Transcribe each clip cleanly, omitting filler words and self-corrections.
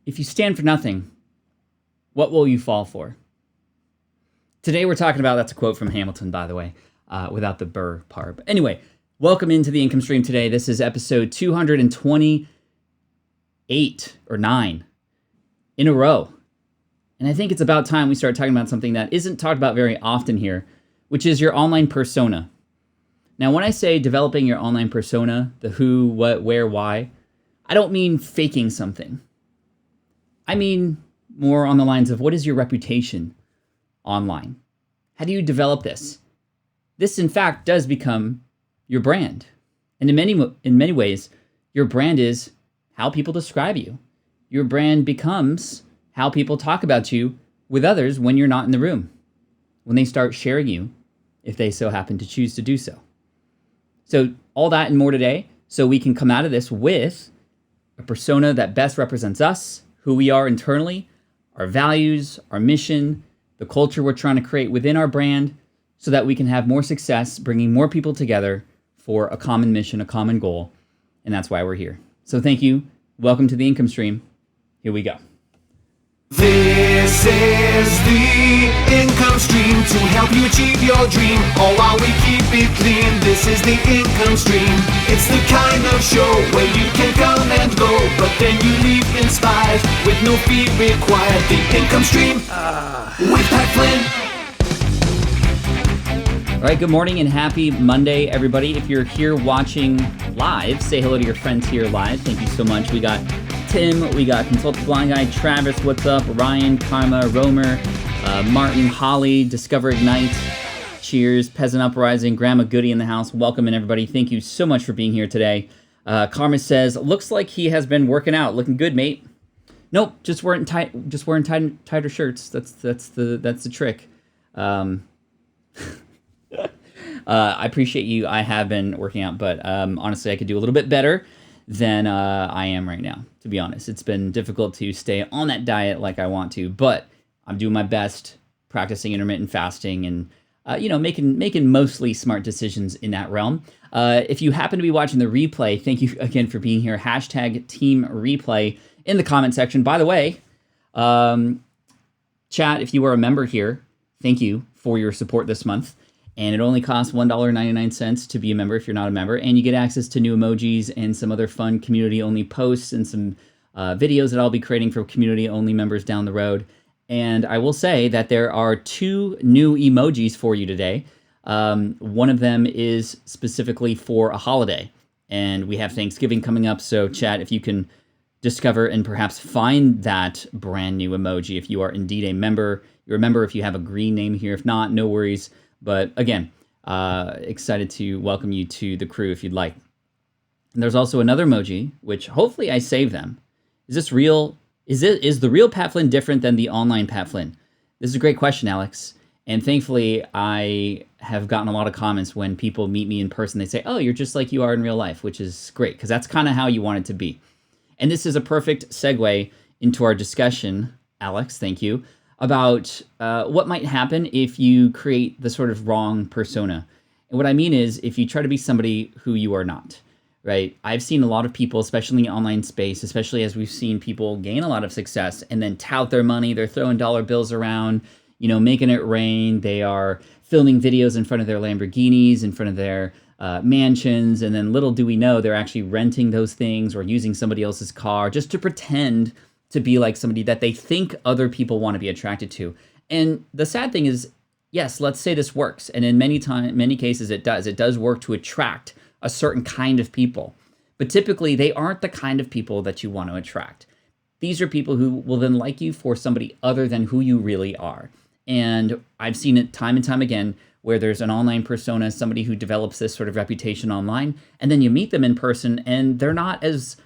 If you stand for nothing, what will you fall for? Today we're talking about, that's a quote from Hamilton, by the way, without the burr part. But anyway, welcome into the income stream today. This is episode 228 or 9 in a row. And I think it's about time we start talking about something that isn't talked about very often here, which is your online persona. Now, when I say developing your online persona, the who, what, where, why, I don't mean faking something. I mean more on the lines of what is your reputation online? How do you develop this? This, in fact, does become your brand. And in many ways, your brand is how people describe you. Your brand becomes how people talk about you with others when you're not in the room, when they start sharing you, if they so happen to choose to do so. So all that and more today, so we can come out of this with a persona that best represents us, who we are internally, our values, our mission, the culture we're trying to create within our brand, so that we can have more success, bringing more people together for a common mission, a common goal. And that's why we're here. So thank you. Welcome to the income stream. Here we go. This is the income stream to help you achieve your dream, all while we keep it clean. This is the income stream. It's the kind of show where you can come and go, but then you leave inspired with no fee required. The income stream with Pat Flynn. All right, good morning and happy Monday, everybody. If you're here watching live, say hello to your friends here live. Thank you so much. We got Tim, we got Consultant Blind Guy, Travis, what's up? Ryan, Karma, Romer, Martin, Holly, Discover Ignite, cheers, Peasant Uprising, Grandma Goody in the house. Welcome in, everybody. Thank you so much for being here today. Karma says, looks like he has been working out. Looking good, mate. Nope, just wearing tighter shirts. That's the trick. I appreciate you. I have been working out, but honestly, I could do a little bit better than I am right now, to be honest. It's been difficult to stay on that diet like I want to, but I'm doing my best, practicing intermittent fasting and making mostly smart decisions in that realm. If you happen to be watching the replay, thank you again for being here. Hashtag Team Replay in the comment section. By the way, chat, if you are a member here, thank you for your support this month. And it only costs $1.99 to be a member if you're not a member. And you get access to new emojis and some other fun community-only posts and some videos that I'll be creating for community-only members down the road. And I will say that there are 2 new emojis for you today. One of them is specifically for a holiday. And we have Thanksgiving coming up. So chat, if you can discover and perhaps find that brand new emoji, if you are indeed a member. You're a member if you have a green name here. If not, no worries. But again, excited to welcome you to the crew if you'd like. And there's also another emoji, which hopefully I save them. Is this real? Is the real Pat Flynn different than the online Pat Flynn? This is a great question, Alex. And thankfully, I have gotten a lot of comments when people meet me in person. They say, oh, you're just like you are in real life, which is great, because that's kind of how you want it to be. And this is a perfect segue into our discussion, Alex, thank you, about what might happen if you create the sort of wrong persona. And what I mean is if you try to be somebody who you are not, right? I've seen a lot of people, especially in the online space, especially as we've seen people gain a lot of success and then tout their money. They're throwing dollar bills around, making it rain. They are filming videos in front of their Lamborghinis, in front of their mansions. And then little do we know, they're actually renting those things or using somebody else's car just to pretend to be like somebody that they think other people want to be attracted to. And the sad thing is, yes, let's say this works. And in many cases it does. It does work to attract a certain kind of people. But typically they aren't the kind of people that you want to attract. These are people who will then like you for somebody other than who you really are. And I've seen it time and time again where there's an online persona, somebody who develops this sort of reputation online, and then you meet them in person and they're not as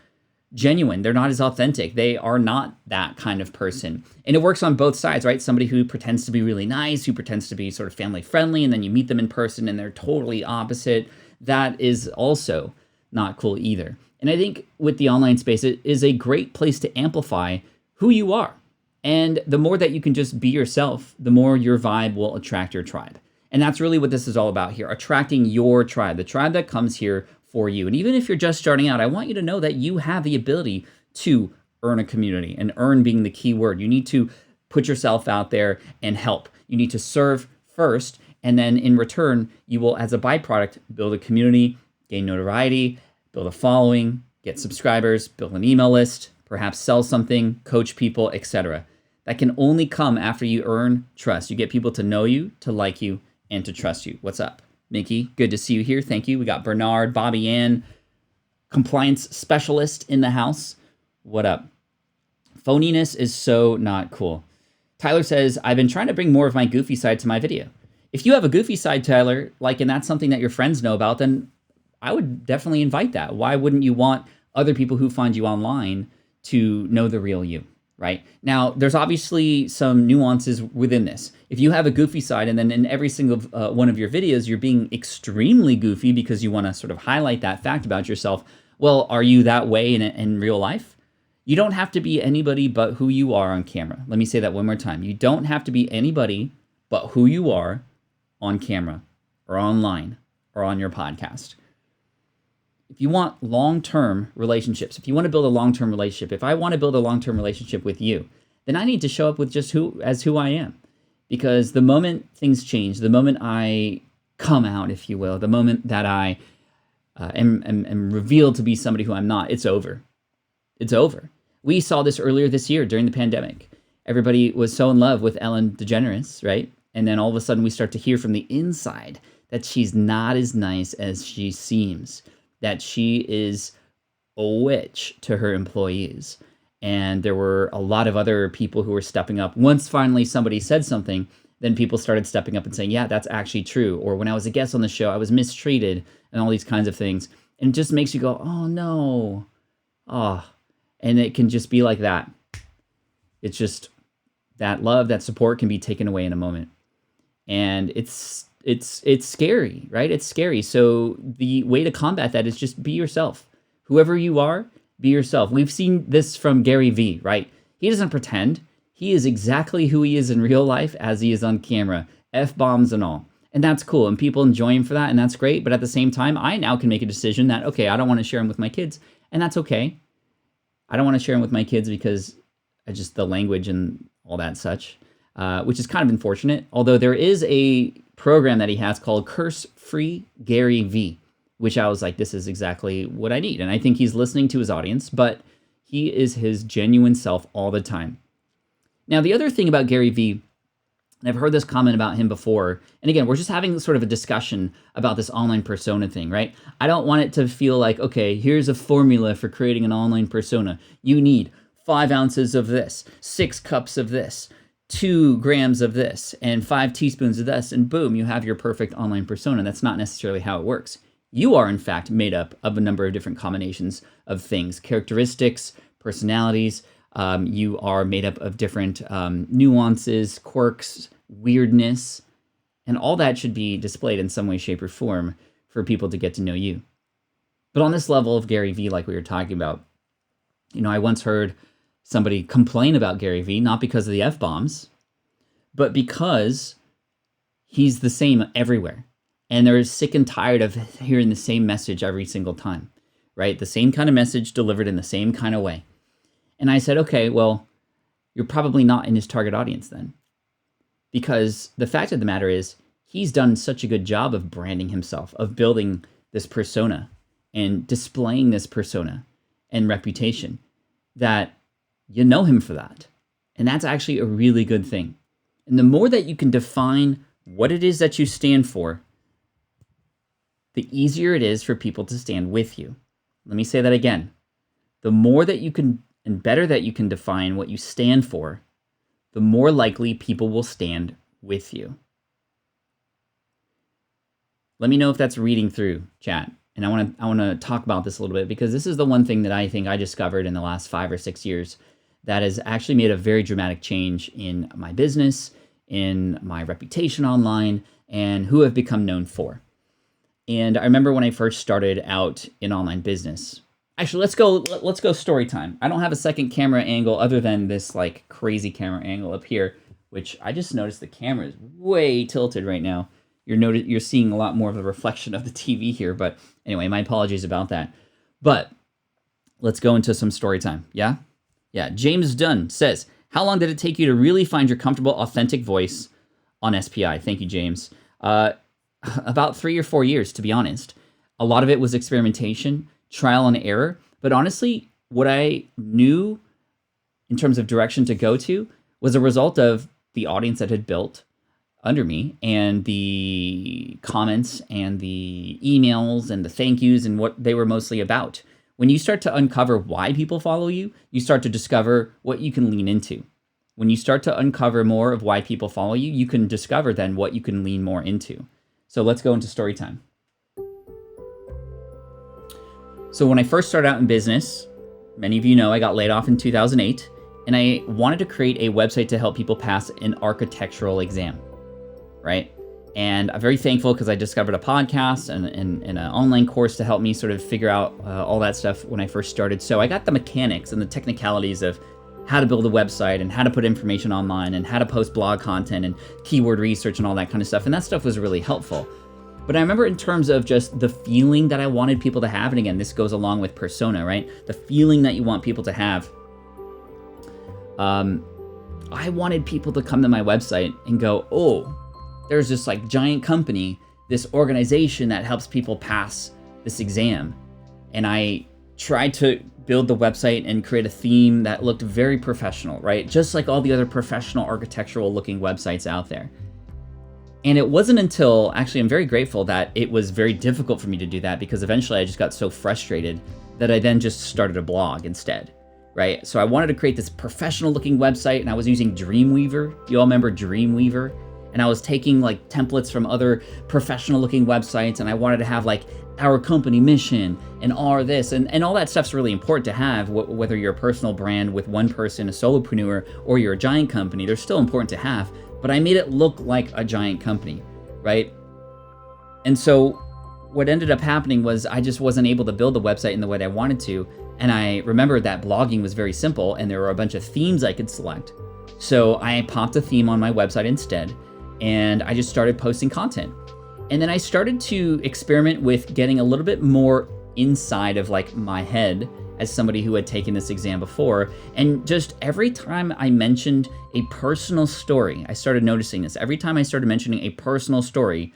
genuine. They're not as authentic. They are not that kind of person. And it works on both sides, right? Somebody who pretends to be really nice, who pretends to be sort of family friendly, and then you meet them in person and they're totally opposite. That is also not cool either. And I think with the online space, it is a great place to amplify who you are. And the more that you can just be yourself, the more your vibe will attract your tribe. And that's really what this is all about here, attracting your tribe, the tribe that comes here for you. And even if you're just starting out, I want you to know that you have the ability to earn a community, and earn being the key word. You need to put yourself out there and help. You need to serve first, and then in return, you will, as a byproduct, build a community, gain notoriety, build a following, get subscribers, build an email list, perhaps sell something, coach people, etc. That can only come after you earn trust. You get people to know you, to like you, and to trust you. What's up? Mickey, good to see you here. Thank you. We got Bernard, Bobby Ann, compliance specialist in the house. What up? Phoniness is so not cool. Tyler says, I've been trying to bring more of my goofy side to my video. If you have a goofy side, Tyler, and that's something that your friends know about, then I would definitely invite that. Why wouldn't you want other people who find you online to know the real you, right? Now, there's obviously some nuances within this. If you have a goofy side and then in every single one of your videos, you're being extremely goofy because you want to sort of highlight that fact about yourself, well, are you that way in real life? You don't have to be anybody but who you are on camera. Let me say that one more time. You don't have to be anybody but who you are on camera or online or on your podcast. If you want long-term relationships, if you want to build a long-term relationship, if I want to build a long-term relationship with you, then I need to show up with just who I am. Because the moment things change, the moment I come out, if you will, the moment that I am revealed to be somebody who I'm not, it's over. It's over. We saw this earlier this year during the pandemic. Everybody was so in love with Ellen DeGeneres, right? And then all of a sudden we start to hear from the inside that she's not as nice as she seems, that she is a witch to her employees. And there were a lot of other people who were stepping up. Once finally somebody said something, then people started stepping up and saying, yeah, that's actually true. Or when I was a guest on the show, I was mistreated and all these kinds of things. And it just makes you go, oh no. Oh. And it can just be like that. It's just that love, that support can be taken away in a moment. And it's scary, right? It's scary. So the way to combat that is just be yourself. Whoever you are, be yourself. We've seen this from Gary Vee, right? He doesn't pretend. He is exactly who he is in real life as he is on camera, F-bombs and all. And that's cool. And people enjoy him for that. And that's great. But at the same time, I now can make a decision that, okay, I don't want to share him with my kids. And that's okay. I don't want to share him with my kids because just the language and all that such, which is kind of unfortunate. Although there is a program that he has called Curse Free Gary Vee, which I was like, this is exactly what I need. And I think he's listening to his audience, but he is his genuine self all the time. Now, the other thing about Gary Vee, and I've heard this comment about him before, and again, we're just having sort of a discussion about this online persona thing, right? I don't want it to feel like, okay, here's a formula for creating an online persona. You need 5 ounces of this, 6 cups of this, 2 grams of this, and 5 teaspoons of this, and boom, you have your perfect online persona. That's not necessarily how it works. You are, in fact, made up of a number of different combinations of things, characteristics, personalities. You are made up of different nuances, quirks, weirdness, and all that should be displayed in some way, shape, or form for people to get to know you. But on this level of Gary Vee, like we were talking about, I once heard somebody complain about Gary Vee, not because of the F-bombs, but because he's the same everywhere. And they're sick and tired of hearing the same message every single time, right? The same kind of message delivered in the same kind of way. And I said, okay, well, you're probably not in his target audience then. Because the fact of the matter is, he's done such a good job of branding himself, of building this persona and displaying this persona and reputation, that you know him for that. And that's actually a really good thing. And the more that you can define what it is that you stand for, the easier it is for people to stand with you. Let me say that again. The more that you can and better that you can define what you stand for, the more likely people will stand with you. Let me know if that's reading through, chat. And I want to talk about this a little bit, because this is the one thing that I think I discovered in the last 5 or 6 years that has actually made a very dramatic change in my business, in my reputation online, and who I've become known for. And I remember when I first started out in online business. Actually, let's go story time. I don't have a second camera angle other than this like crazy camera angle up here, which I just noticed the camera is way tilted right now. You're seeing a lot more of a reflection of the TV here, but anyway, my apologies about that. But let's go into some story time, yeah? Yeah, James Dunn says, how long did it take you to really find your comfortable, authentic voice on SPI? Thank you, James. About 3 or 4 years, to be honest. A lot of it was experimentation, trial and error. But honestly, what I knew in terms of direction to go to was a result of the audience that had built under me and the comments and the emails and the thank yous and what they were mostly about. When you start to uncover why people follow you, you start to discover what you can lean into. When you start to uncover more of why people follow you, you can discover then what you can lean more into. So let's go into story time. So when I first started out in business, many of you know I got laid off in 2008, and I wanted to create a website to help people pass an architectural exam, right? And I'm very thankful because I discovered a podcast and an online course to help me sort of figure out all that stuff when I first started. So I got the mechanics and the technicalities of how to build a website and how to put information online and how to post blog content and keyword research and all that kind of stuff. And that stuff was really helpful. But I remember in terms of just the feeling that I wanted people to have, and again, this goes along with persona, right? The feeling that you want people to have. I wanted people to come to my website and go, oh, there's this like giant company, this organization that helps people pass this exam. And I tried to build the website and create a theme that looked very professional, right? Just like all the other professional architectural looking websites out there. And it wasn't until, actually I'm very grateful that it was very difficult for me to do that, because eventually I just got so frustrated that I then just started a blog instead, right? So I wanted to create this professional looking website, and I was using Dreamweaver. You all remember Dreamweaver? And I was taking like templates from other professional looking websites, and I wanted to have like our company mission and our this, and all that stuff's really important to have, whether you're a personal brand with one person, a solopreneur, or you're a giant company, they're still important to have, but I made it look like a giant company, right? And so what ended up happening was I just wasn't able to build the website in the way that I wanted to, and I remembered that blogging was very simple, and there were a bunch of themes I could select. So I popped a theme on my website instead, and I just started posting content. And then I started to experiment with getting a little bit more inside of like my head as somebody who had taken this exam before. And just every time I mentioned a personal story, I started noticing this. Every time I started mentioning a personal story,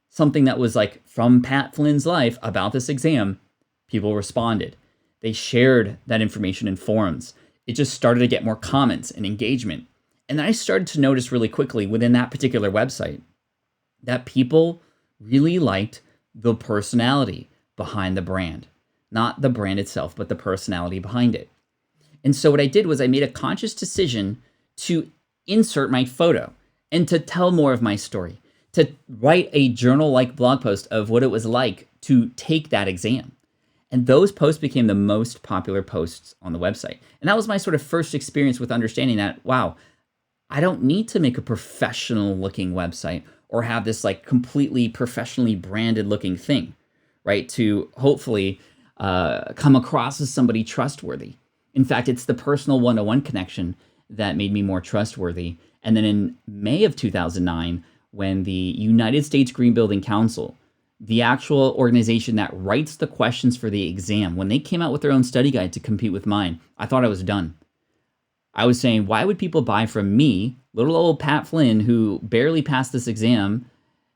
something that was like from Pat Flynn's life about this exam, people responded. They shared that information in forums. It just started to get more comments and engagement. And then I started to notice really quickly within that particular website that people really liked the personality behind the brand. Not the brand itself, but the personality behind it. And so what I did was I made a conscious decision to insert my photo and to tell more of my story, to write a journal-like blog post of what it was like to take that exam. And those posts became the most popular posts on the website. And that was my sort of first experience with understanding that, wow, I don't need to make a professional looking website or have this like completely professionally branded looking thing, right? To hopefully come across as somebody trustworthy. In fact, it's the personal one-to-one connection that made me more trustworthy. And then in May of 2009, when the United States Green Building Council, the actual organization that writes the questions for the exam, when they came out with their own study guide to compete with mine, I thought I was done. I was saying, why would people buy from me, little old Pat Flynn, who barely passed this exam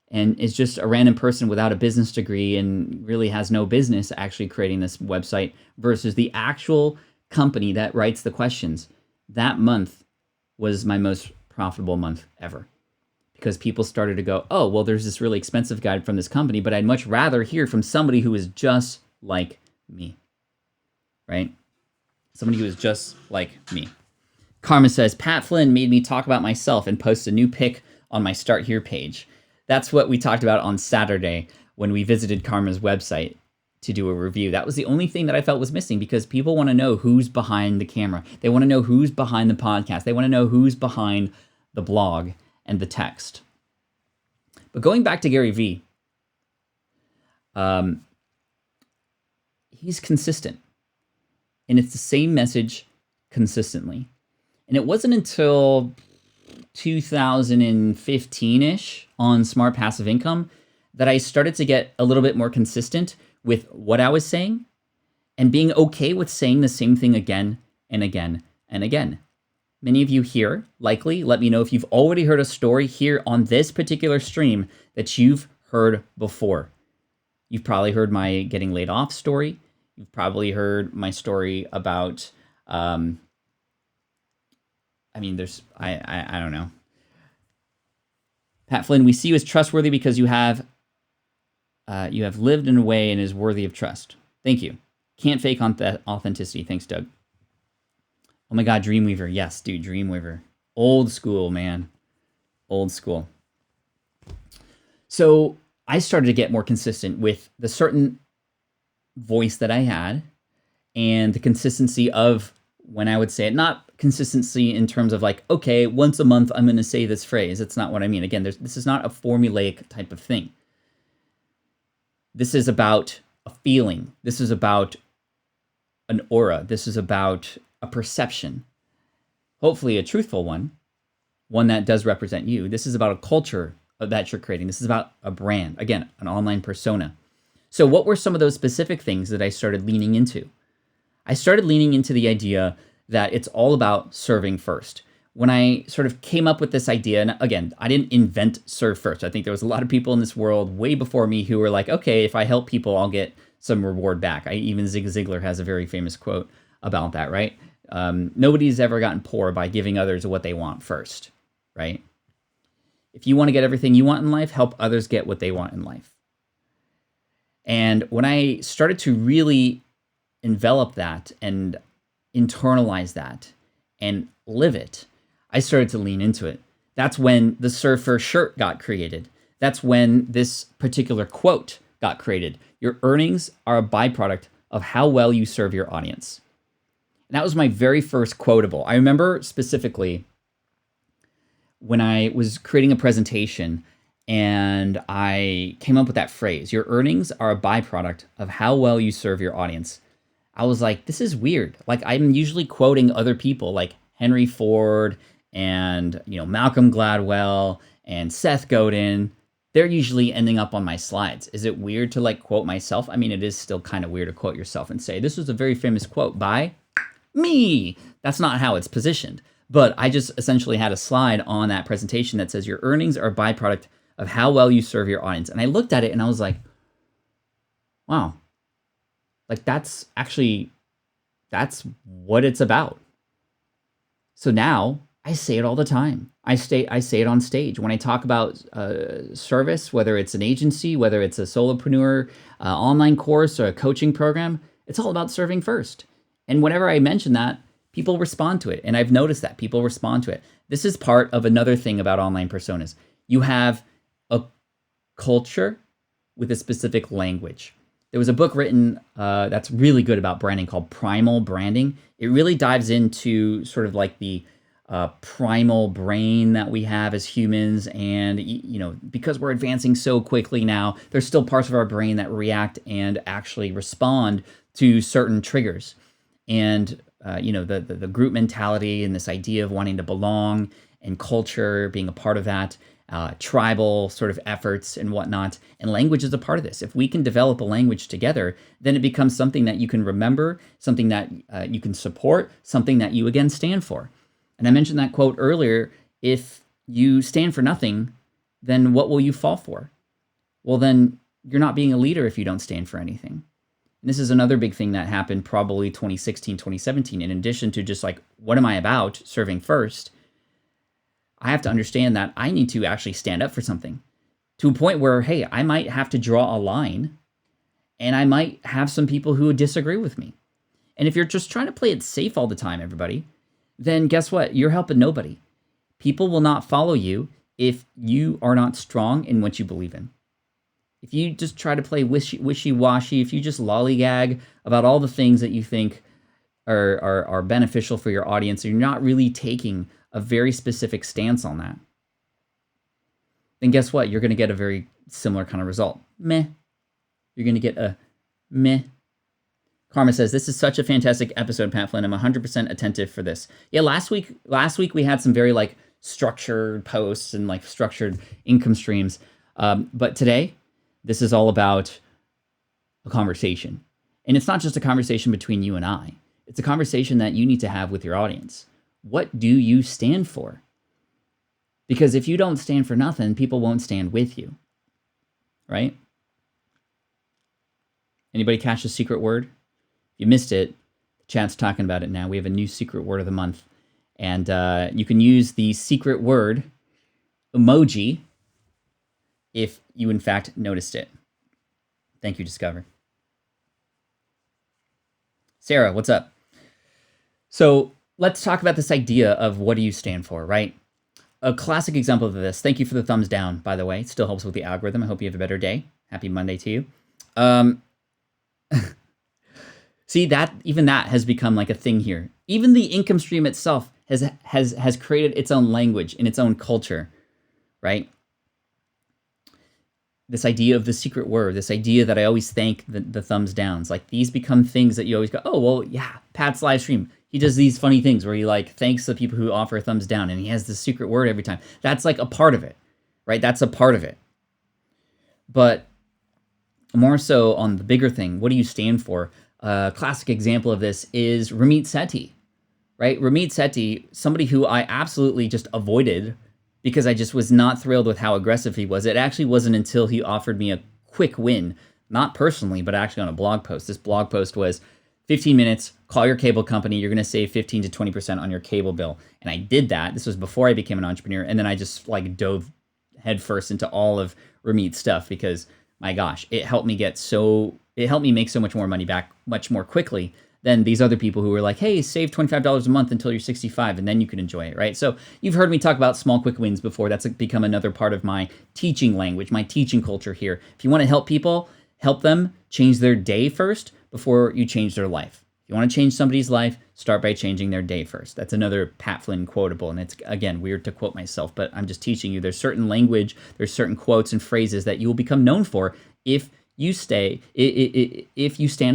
and is just a random person without a business degree and really has no business actually creating this website, versus the actual company that writes the questions? That month was my most profitable month ever, because people started to go, oh, well, there's this really expensive guide from this company, but I'd much rather hear from somebody who is just like me, right? Somebody who is just like me. Karma says, Pat Flynn made me talk about myself and post a new pic on my Start Here page. That's what we talked about on Saturday when we visited Karma's website to do a review. That was the only thing that I felt was missing, because people want to know who's behind the camera. They want to know who's behind the podcast. They want to know who's behind the blog and the text. But going back to Gary Vee, he's consistent. And it's the same message consistently. And it wasn't until 2015-ish on Smart Passive Income that I started to get a little bit more consistent with what I was saying and being okay with saying the same thing again and again And again, many of you here likely let me know if you've already heard a story here on this particular stream that you've heard before. You've probably heard my getting laid off story. You've probably heard my story about, I don't know. Pat Flynn, we see you as trustworthy because you have lived in a way and is worthy of trust. Thank you. Can't fake on that authenticity. Thanks, Doug. Oh my God, Dreamweaver. Yes, dude, Dreamweaver. Old school, man. Old school. So I started to get more consistent with the certain voice that I had and the consistency of when I would say it. Not consistency in terms of like, okay, once a month I'm going to say this phrase. That's not what I mean. Again, this is not a formulaic type of thing. This is about a feeling. This is about an aura. This is about a perception. Hopefully a truthful one that does represent you. This is about a culture that you're creating. This is about a brand. Again, an online persona. So what were some of those specific things that I started leaning into? I started leaning into the idea that it's all about serving first. When I sort of came up with this idea, and again, I didn't invent serve first. I think there was a lot of people in this world way before me who were like, okay, if I help people, I'll get some reward back. Even Zig Ziglar has a very famous quote about that, right? Nobody's ever gotten poor by giving others what they want first, right? If you want to get everything you want in life, help others get what they want in life. And when I started to really envelop that and internalize that and live it, I started to lean into it. That's when the Serve First shirt got created. That's when this particular quote got created. Your earnings are a byproduct of how well you serve your audience. And that was my very first quotable. I remember specifically when I was creating a presentation and I came up with that phrase, your earnings are a byproduct of how well you serve your audience. I was like, this is weird. Like, I'm usually quoting other people like Henry Ford and, Malcolm Gladwell and Seth Godin. They're usually ending up on my slides. Is it weird to like quote myself? I mean, it is still kind of weird to quote yourself and say, this was a very famous quote by me. That's not how it's positioned. But I just essentially had a slide on that presentation that says your earnings are a byproduct of how well you serve your audience. And I looked at it and I was like, wow, like that's what it's about. So now I say it all the time. I say it on stage. When I talk about service, whether it's an agency, whether it's a solopreneur, online course, or a coaching program, it's all about serving first. And whenever I mention that, people respond to it. And I've noticed that people respond to it. This is part of another thing about online personas. You have a culture with a specific language. There was a book written that's really good about branding called Primal Branding. It really dives into sort of like the primal brain that we have as humans. And, because we're advancing so quickly now, there's still parts of our brain that react and actually respond to certain triggers. And, the group mentality and this idea of wanting to belong and culture, being a part of that, tribal sort of efforts and whatnot. And language is a part of this. If we can develop a language together, then it becomes something that you can remember, something that you can support, something that you, again, stand for. And I mentioned that quote earlier, if you stand for nothing, then what will you fall for? Well, then you're not being a leader if you don't stand for anything. And this is another big thing that happened probably 2016, 2017. In addition to just like, what am I about? Serving first. I have to understand that I need to actually stand up for something to a point where, hey, I might have to draw a line and I might have some people who would disagree with me. And if you're just trying to play it safe all the time, everybody, then guess what? You're helping nobody. People will not follow you if you are not strong in what you believe in. If you just try to play wishy-washy, if you just lollygag about all the things that you think are beneficial for your audience, and you're not really taking a very specific stance on that, then guess what? You're going to get a very similar kind of result. Meh. You're going to get a meh. Karma says, this is such a fantastic episode, Pat Flynn. I'm 100% attentive for this. Yeah, last week we had some very like structured posts and like structured income streams. But today, this is all about a conversation. And it's not just a conversation between you and I. It's a conversation that you need to have with your audience. What do you stand for? Because if you don't stand for nothing, people won't stand with you, right? Anybody catch the secret word? If you missed it, the chat's talking about it now. We have a new secret word of the month. And you can use the secret word emoji if you, in fact, noticed it. Thank you, Discover. Sarah, what's up? So let's talk about this idea of what do you stand for, right? A classic example of this, thank you for the thumbs down, by the way. It still helps with the algorithm. I hope you have a better day. Happy Monday to you. See, even that has become like a thing here. Even the income stream itself has created its own language and its own culture, right? This idea of the secret word, this idea that I always thank the thumbs downs, like these become things that you always go, oh, well, yeah, Pat's live stream. He does these funny things where he like thanks the people who offer a thumbs down and he has the secret word every time. That's like a part of it, right? That's a part of it. But more so on the bigger thing, what do you stand for? A classic example of this is Ramit Sethi, right? Ramit Sethi, somebody who I absolutely just avoided because I just was not thrilled with how aggressive he was. It actually wasn't until he offered me a quick win, not personally, but actually on a blog post. This blog post was 15 minutes, call your cable company, you're gonna save 15 to 20% on your cable bill. And I did that. This was before I became an entrepreneur. And then I just like dove headfirst into all of Ramit's stuff because my gosh, it helped me make so much more money back much more quickly than these other people who were like, hey, save $25 a month until you're 65 and then you can enjoy it, right? So you've heard me talk about small quick wins before. That's become another part of my teaching language, my teaching culture here. If you want to help people, help them change their day first before you change their life. If you want to change somebody's life, start by changing their day first. That's another Pat Flynn quotable, and it's, again, weird to quote myself, but I'm just teaching you. There's certain language, there's certain quotes and phrases that you will become known for if you stand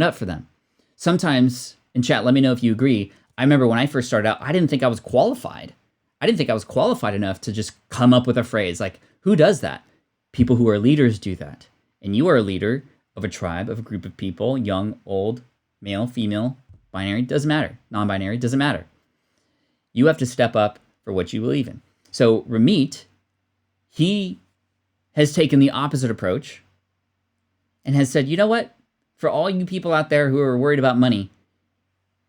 up for them. Sometimes, in chat, let me know if you agree. I remember when I first started out, I didn't think I was qualified. I didn't think I was qualified enough to just come up with a phrase. Like, who does that? People who are leaders do that. And you are a leader of a tribe, of a group of people, young, old, male, female, binary, doesn't matter. Non-binary, doesn't matter. You have to step up for what you believe in. So Ramit, he has taken the opposite approach and has said, you know what? For all you people out there who are worried about money,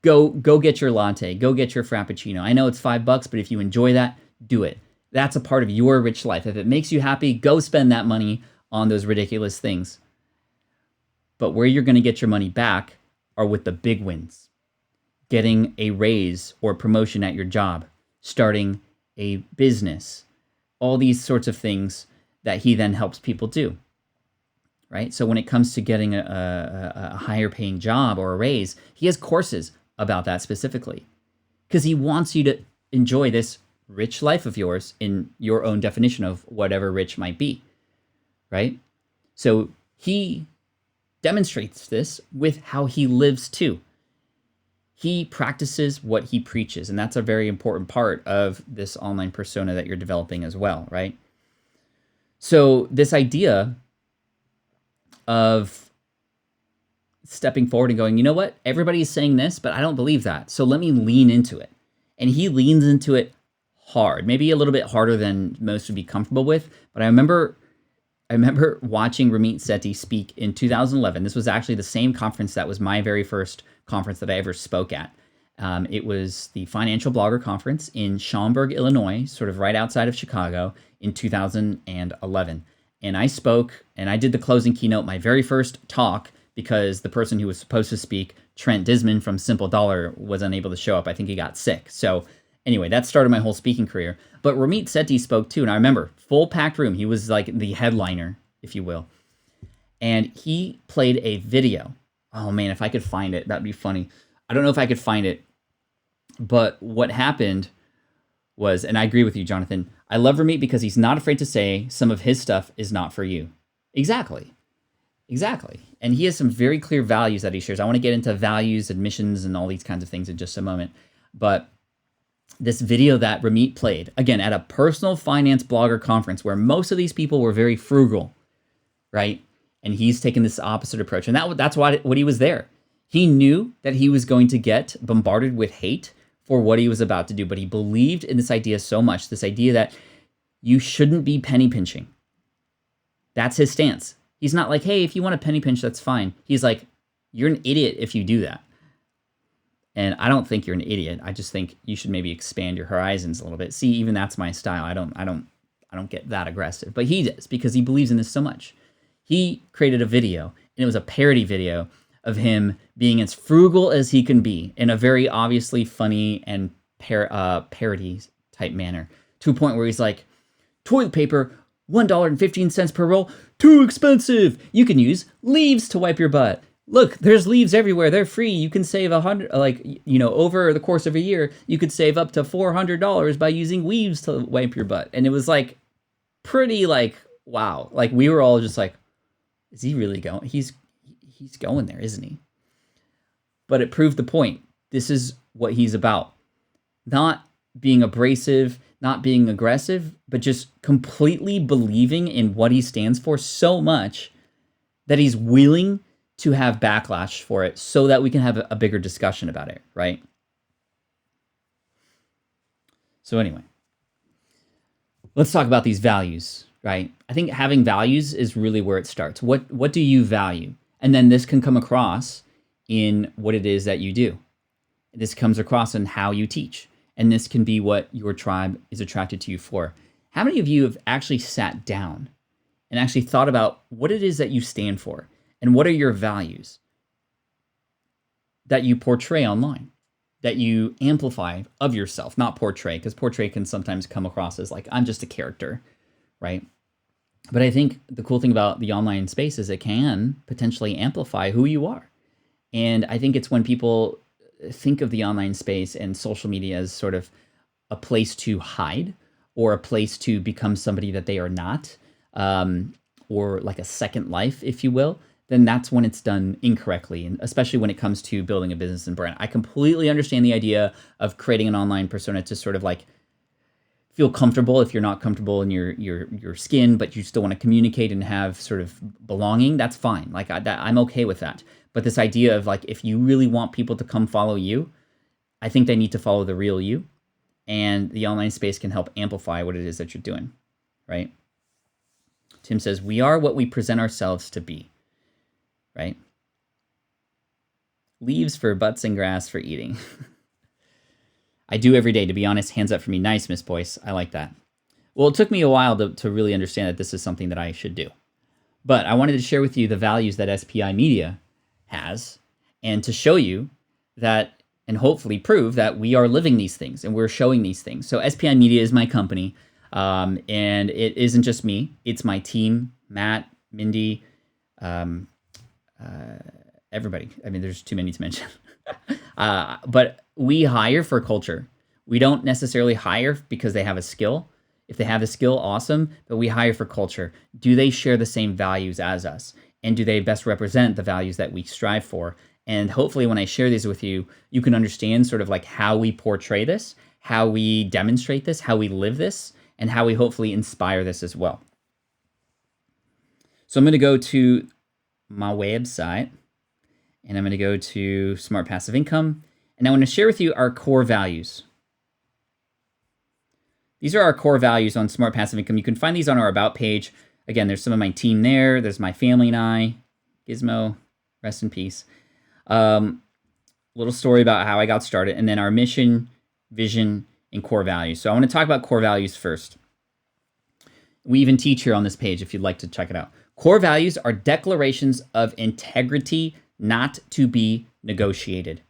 go get your latte, go get your frappuccino. I know it's $5, but if you enjoy that, do it. That's a part of your rich life. If it makes you happy, go spend that money on those ridiculous things. But where you're going to get your money back are with the big wins. Getting a raise or promotion at your job, starting a business, all these sorts of things that he then helps people do. Right? So when it comes to getting a higher paying job or a raise, he has courses about that specifically because he wants you to enjoy this rich life of yours in your own definition of whatever rich might be, right? So he demonstrates this with how he lives too. He practices what he preaches, and that's a very important part of this online persona that you're developing as well, right? So this idea of stepping forward and going, you know what? Everybody is saying this, but I don't believe that. So let me lean into it. And he leans into it hard, maybe a little bit harder than most would be comfortable with. But I remember watching Ramit Sethi speak in 2011. This was actually the same conference that was my very first conference that I ever spoke at. It was the Financial Blogger Conference in Schaumburg, Illinois, sort of right outside of Chicago in 2011. And I spoke and I did the closing keynote, my very first talk, because the person who was supposed to speak, Trent Disman from Simple Dollar, was unable to show up. I think he got sick. So anyway, that started my whole speaking career. But Ramit Sethi spoke too. And I remember, full packed room. He was like the headliner, if you will. And he played a video. Oh man, if I could find it, that'd be funny. I don't know if I could find it. But what happened was, and I agree with you, Jonathan, I love Ramit because he's not afraid to say some of his stuff is not for you. Exactly. And he has some very clear values that he shares. I want to get into values, admissions, and all these kinds of things in just a moment. But this video that Ramit played, again, at a personal finance blogger conference where most of these people were very frugal, right? And he's taken this opposite approach. And that's what he was there. He knew that he was going to get bombarded with hate for what he was about to do, but he believed in this idea so much, this idea that you shouldn't be penny pinching. That's his stance. He's not like, hey, if you want to penny pinch, that's fine. He's like, you're an idiot if you do that. And I don't think you're an idiot. I just think you should maybe expand your horizons a little bit. See, even that's my style. I don't get that aggressive, but he does because he believes in this so much. He created a video, and it was a parody video of him being as frugal as he can be in a very obviously funny and parody type manner, to a point where he's like, toilet paper, $1.15 per roll, too expensive. You can use leaves to wipe your butt. Look, there's leaves everywhere. They're free. You can save over the course of a year, you could save up to $400 by using leaves to wipe your butt. And it was like pretty like, wow. Like we were all just like, is he really going? He's going there, isn't he? But it proved the point. This is what he's about. Not being abrasive, not being aggressive, but just completely believing in what he stands for so much that he's willing to have backlash for it so that we can have a bigger discussion about it, right? So anyway, let's talk about these values, right? I think having values is really where it starts. What do you value? And then this can come across in what it is that you do. This comes across in how you teach. And this can be what your tribe is attracted to you for. How many of you have actually sat down and actually thought about what it is that you stand for? And what are your values that you portray online, that you amplify of yourself, not portray, because portray can sometimes come across as like, I'm just a character, right? But I think the cool thing about the online space is it can potentially amplify who you are. And I think it's when people think of the online space and social media as sort of a place to hide or a place to become somebody that they are not, or like a second life, if you will, then that's when it's done incorrectly, and especially when it comes to building a business and brand. I completely understand the idea of creating an online persona to sort of like feel comfortable if you're not comfortable in your skin, but you still want to communicate and have sort of belonging. That's fine. Like I'm okay with that. But this idea of like, if you really want people to come follow you, I think they need to follow the real you, and the online space can help amplify what it is that you're doing, right? Tim says, we are what we present ourselves to be. Right? Leaves for butts and grass for eating. I do every day, to be honest. Hands up for me. Nice, Miss Boyce. I like that. Well, it took me a while to really understand that this is something that I should do. But I wanted to share with you the values that SPI Media has, and to show you that, and hopefully prove that we are living these things and we're showing these things. So SPI Media is my company, and it isn't just me. It's my team, Matt, Mindy, everybody. I mean, there's too many to mention. But we hire for culture. We don't necessarily hire because they have a skill. If they have a skill, awesome, but we hire for culture. Do they share the same values as us? And do they best represent the values that we strive for? And hopefully when I share these with you, you can understand sort of like how we portray this, how we demonstrate this, how we live this, and how we hopefully inspire this as well. So I'm going to go to my website, and I'm going to go to Smart Passive Income, and I want to share with you our core values. These are our core values on Smart Passive Income. You can find these on our About page. Again, there's some of my team there. There's my family and I. Gizmo, rest in peace. Little story about how I got started, and then our mission, vision, and core values. So I want to talk about core values first. We even teach here on this page if you'd like to check it out. Core values are declarations of integrity not to be negotiated.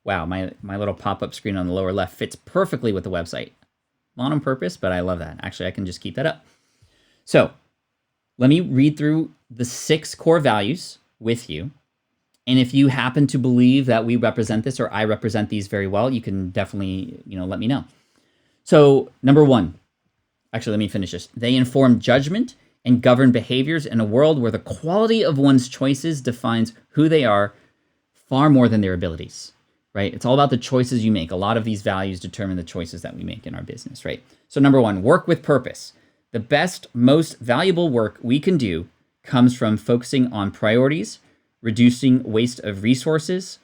Wow, my little pop-up screen on the lower left fits perfectly with the website. Not on purpose, but I love that. Actually, I can just keep that up. So let me read through the 6 core values with you. And if you happen to believe that we represent this or I represent these very well, you can definitely, let me know. So number 1, actually, let me finish this. They inform judgment and govern behaviors in a world where the quality of one's choices defines who they are far more than their abilities. Right? It's all about the choices you make. A lot of these values determine the choices that we make in our business, right? So number 1, work with purpose. The best, most valuable work we can do comes from focusing on priorities, reducing waste of resources,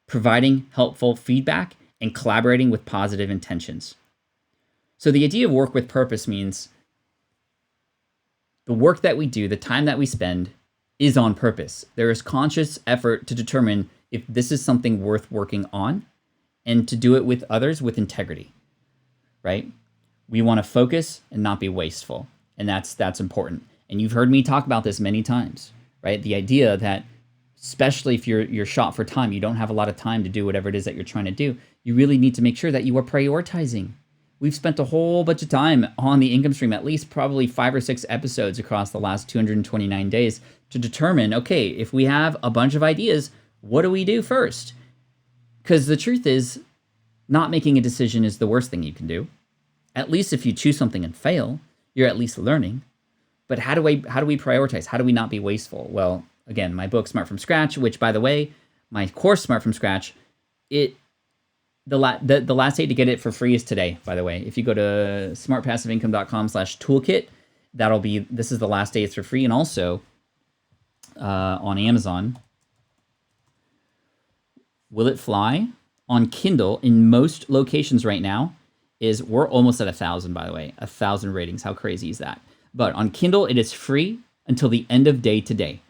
providing helpful feedback, and collaborating with positive intentions. So the idea of work with purpose means the work that we do, the time that we spend, is on purpose. There is conscious effort to determine if this is something worth working on and to do it with others with integrity, right? We want to focus and not be wasteful, and that's important. And you've heard me talk about this many times, right? The idea that especially if you're shot for time, you don't have a lot of time to do whatever it is that you're trying to do, you really need to make sure that you are prioritizing. We've spent a whole bunch of time on the income stream, at least probably 5 or 6 episodes across the last 229 days to determine, okay, if we have a bunch of ideas, what do we do first? Because the truth is, not making a decision is the worst thing you can do. At least if you choose something and fail, you're at least learning. But how do we prioritize? How do we not be wasteful? Well, again, my book, Smart from Scratch, which, by the way, my course, Smart from Scratch, the last date to get it for free is today, by the way. If you go to smartpassiveincome.com/toolkit, this is the last day it's for free. And also on Amazon, Will It Fly? On Kindle in most locations right now we're almost at 1,000, by the way, 1,000 ratings. How crazy is that? But on Kindle, it is free until the end of day today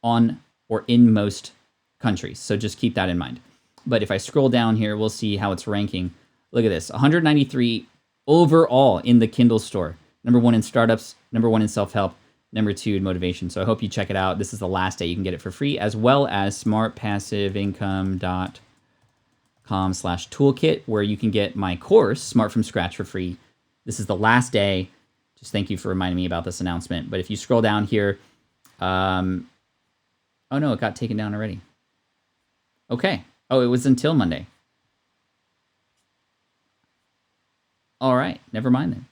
on or in most countries. So just keep that in mind. But if I scroll down here, we'll see how it's ranking. Look at this, 193 overall in the Kindle store. Number 1 in startups, number 1 in self-help, number 2 in motivation. So I hope you check it out. This is the last day you can get it for free, as well as smartpassiveincome.com/toolkit, where you can get my course, Smart from Scratch, for free. This is the last day. Just thank you for reminding me about this announcement. But if you scroll down here, oh no, it got taken down already. Okay. Oh, it was until Monday. All right, never mind then.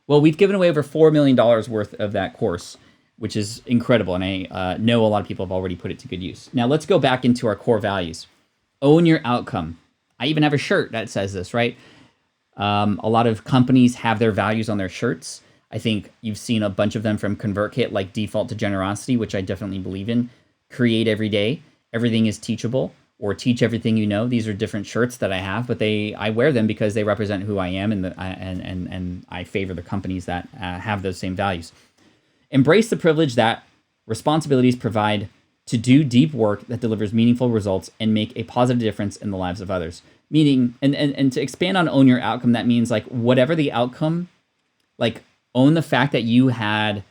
Well, we've given away over $4 million worth of that course, which is incredible, and I know a lot of people have already put it to good use. Now, let's go back into our core values. Own your outcome. I even have a shirt that says this, right? A lot of companies have their values on their shirts. I think you've seen a bunch of them from ConvertKit, like Default to Generosity, which I definitely believe in. Create every day. Everything is teachable. Or teach everything you know. These are different shirts that I have, but I wear them because they represent who I am, and I favor the companies that have those same values. Embrace the privilege that responsibilities provide to do deep work that delivers meaningful results and make a positive difference in the lives of others. Meaning, and to expand on own your outcome, that means like whatever the outcome, like own the fact that you had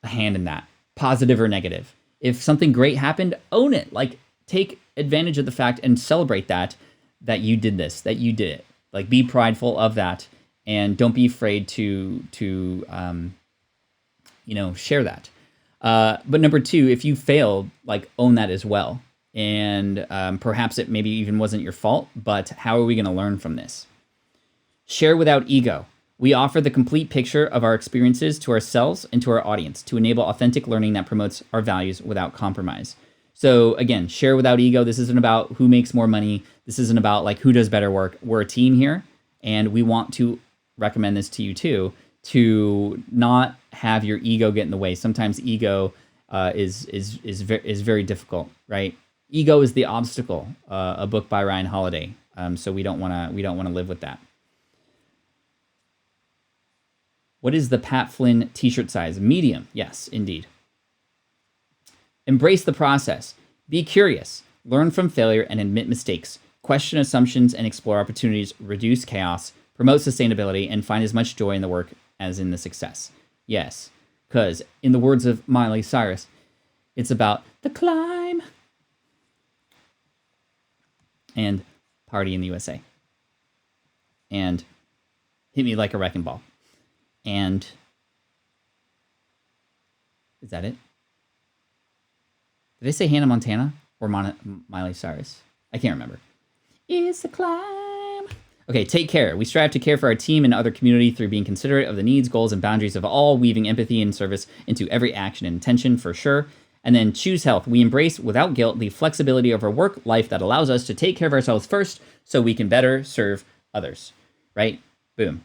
a hand in that, positive or negative. If something great happened, own it. Like take advantage of the fact and celebrate that you did this, that you did it. Like be prideful of that, and don't be afraid to share that. But number 2, if you failed, like own that as well. And perhaps it maybe even wasn't your fault, but how are we going to learn from this? Share without ego. We offer the complete picture of our experiences to ourselves and to our audience to enable authentic learning that promotes our values without compromise. So again, share without ego. This isn't about who makes more money. This isn't about like who does better work. We're a team here, and we want to recommend this to you too, to not have your ego get in the way. Sometimes ego is very difficult, right? Ego is the obstacle. A book by Ryan Holiday. So we don't want to live with that. What is the Pat Flynn t-shirt size? Medium. Yes, indeed. Embrace the process. Be curious. Learn from failure and admit mistakes. Question assumptions and explore opportunities. Reduce chaos. Promote sustainability and find as much joy in the work as in the success. Yes, because in the words of Miley Cyrus, it's about the climb and party in the USA and hit me like a wrecking ball. And is that it? Did I say Hannah Montana or Miley Cyrus? I can't remember. It's the climb. Okay, take care. We strive to care for our team and other community through being considerate of the needs, goals, and boundaries of all, weaving empathy and service into every action and intention for sure. And then choose health. We embrace without guilt the flexibility of our work life that allows us to take care of ourselves first so we can better serve others. Right? Boom.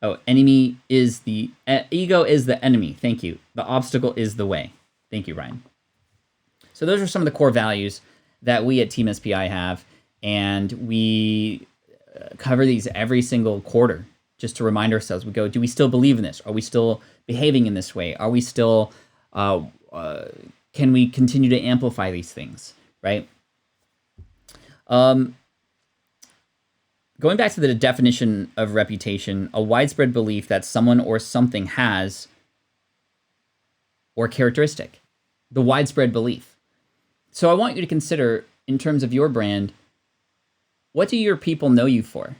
Oh, ego is the enemy. Thank you. The obstacle is the way. Thank you, Ryan. So those are some of the core values that we at Team SPI have, and we cover these every single quarter just to remind ourselves. We go, do we still believe in this? Are we still behaving in this way? Are we still, can we continue to amplify these things, right? Going back to the definition of reputation, a widespread belief that someone or something has or characteristic, the widespread belief. So I want you to consider, in terms of your brand, what do your people know you for?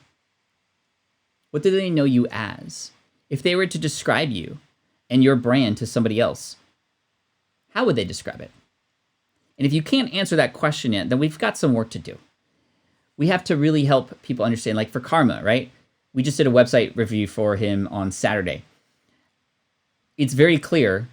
What do they know you as? If they were to describe you and your brand to somebody else, how would they describe it? And if you can't answer that question yet, then we've got some work to do. We have to really help people understand, like for Karma, right? We just did a website review for him on Saturday. It's very clear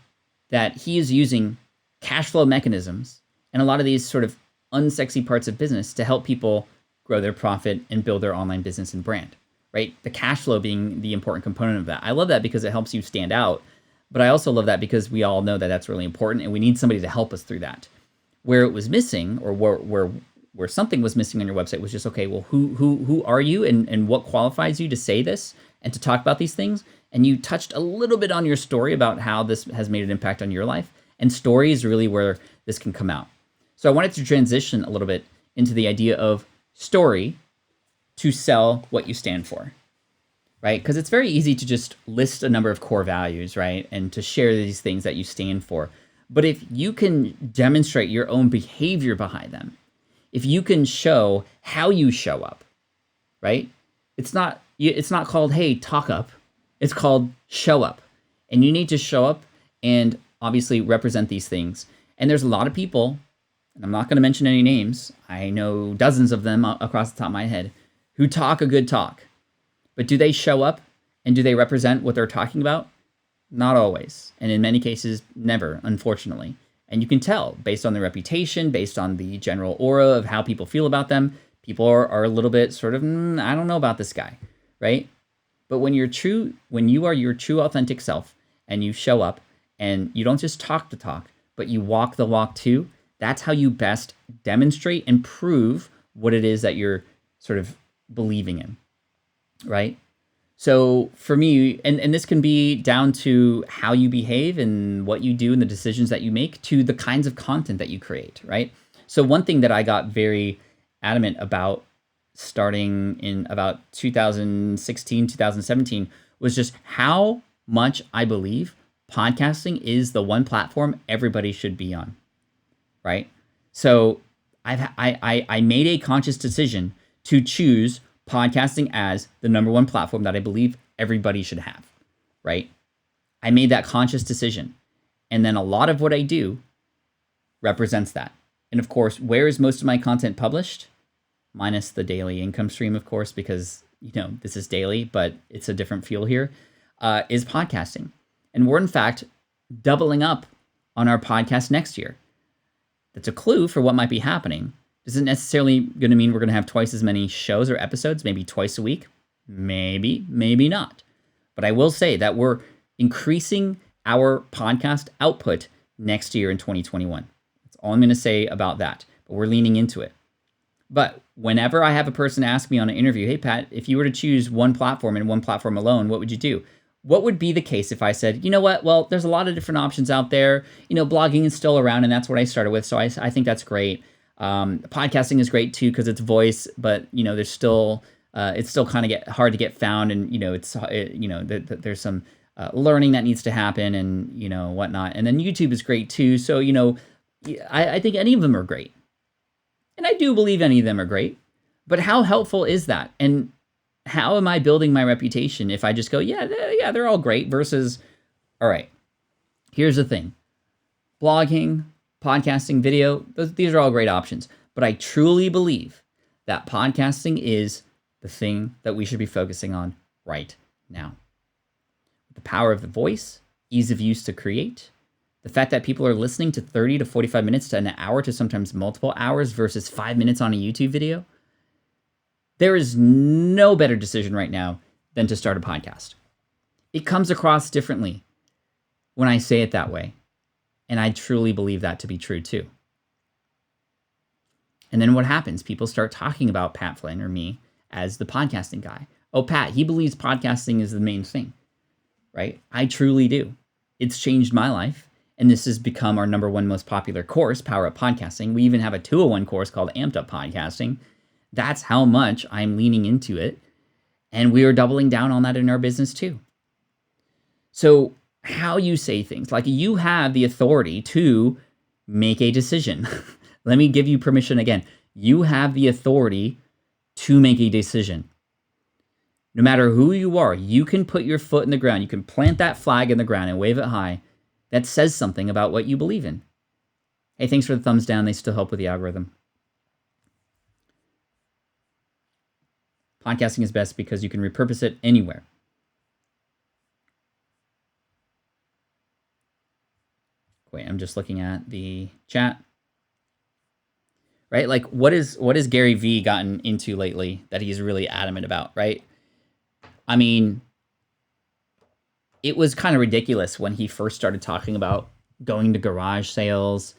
that he is using cash flow mechanisms and a lot of these sort of unsexy parts of business to help people grow their profit and build their online business and brand, right? The cash flow being the important component of that. I love that because it helps you stand out, but I also love that because we all know that that's really important and we need somebody to help us through that. Where it was missing, or where something was missing on your website, was just, okay, well, who are you and what qualifies you to say this and to talk about these things? And you touched a little bit on your story about how this has made an impact on your life. And story is really where this can come out. So I wanted to transition a little bit into the idea of story to sell what you stand for, right? Because it's very easy to just list a number of core values, right? And to share these things that you stand for. But if you can demonstrate your own behavior behind them, if you can show how you show up, right? It's not called, hey, talk up. It's called show up. And you need to show up and obviously represent these things. And there's a lot of people, and I'm not going to mention any names, I know dozens of them across the top of my head, who talk a good talk. But do they show up and do they represent what they're talking about? Not always. And in many cases, never, unfortunately. And you can tell based on their reputation, based on the general aura of how people feel about them. People are a little bit sort of, I don't know about this guy, right? But when you are your true authentic self and you show up and you don't just talk the talk, but you walk the walk too, that's how you best demonstrate and prove what it is that you're sort of believing in, right? So for me, and this can be down to how you behave and what you do and the decisions that you make to the kinds of content that you create, right? So one thing that I got very adamant about starting in about 2016, 2017 was just how much I believe podcasting is the one platform everybody should be on, right? So I made a conscious decision to choose podcasting as the number one platform that I believe everybody should have, right? I made that conscious decision. And then a lot of what I do represents that. And of course, where is most of my content published? Minus the daily income stream, of course, because, this is daily, but it's a different feel here, is podcasting. And we're in fact doubling up on our podcast next year. That's a clue for what might be happening. Isn't necessarily going to mean we're going to have twice as many shows or episodes, maybe twice a week. Maybe not. But I will say that we're increasing our podcast output next year in 2021. That's all I'm going to say about that. But we're leaning into it. But whenever I have a person ask me on an interview, hey, Pat, if you were to choose one platform and one platform alone, what would you do? What would be the case if I said, you know what, well, there's a lot of different options out there. Blogging is still around, and that's what I started with. So I think that's great. Podcasting is great too because it's voice, but there's still it's still kind of hard to get found, and there's some learning that needs to happen, and whatnot. And then YouTube is great too. So I think any of them are great, and I do believe any of them are great. But how helpful is that? And how am I building my reputation if I just go, yeah, they're all great versus, all right, here's the thing, blogging, podcasting, video, these are all great options. But I truly believe that podcasting is the thing that we should be focusing on right now. The power of the voice, ease of use to create, the fact that people are listening to 30 to 45 minutes to an hour to sometimes multiple hours versus 5 minutes on a YouTube video. There is no better decision right now than to start a podcast. It comes across differently when I say it that way. And I truly believe that to be true too. And then what happens? People start talking about Pat Flynn or me as the podcasting guy. Oh, Pat, he believes podcasting is the main thing, right? I truly do. It's changed my life. And this has become our number one most popular course, Power Up Podcasting. We even have a 201 course called Amped Up Podcasting. That's how much I'm leaning into it. And we are doubling down on that in our business too. So how you say things, like you have the authority to make a decision. Let me give you permission again. You have the authority to make a decision. No matter who you are, you can put your foot in the ground. You can plant that flag in the ground and wave it high. That says something about what you believe in. Hey, thanks for the thumbs down. They still help with the algorithm. Podcasting is best because you can repurpose it anywhere. Wait, I'm just looking at the chat. Right? Like, what is Gary Vee gotten into lately that he's really adamant about, right? I mean, it was kind of ridiculous when he first started talking about going to garage sales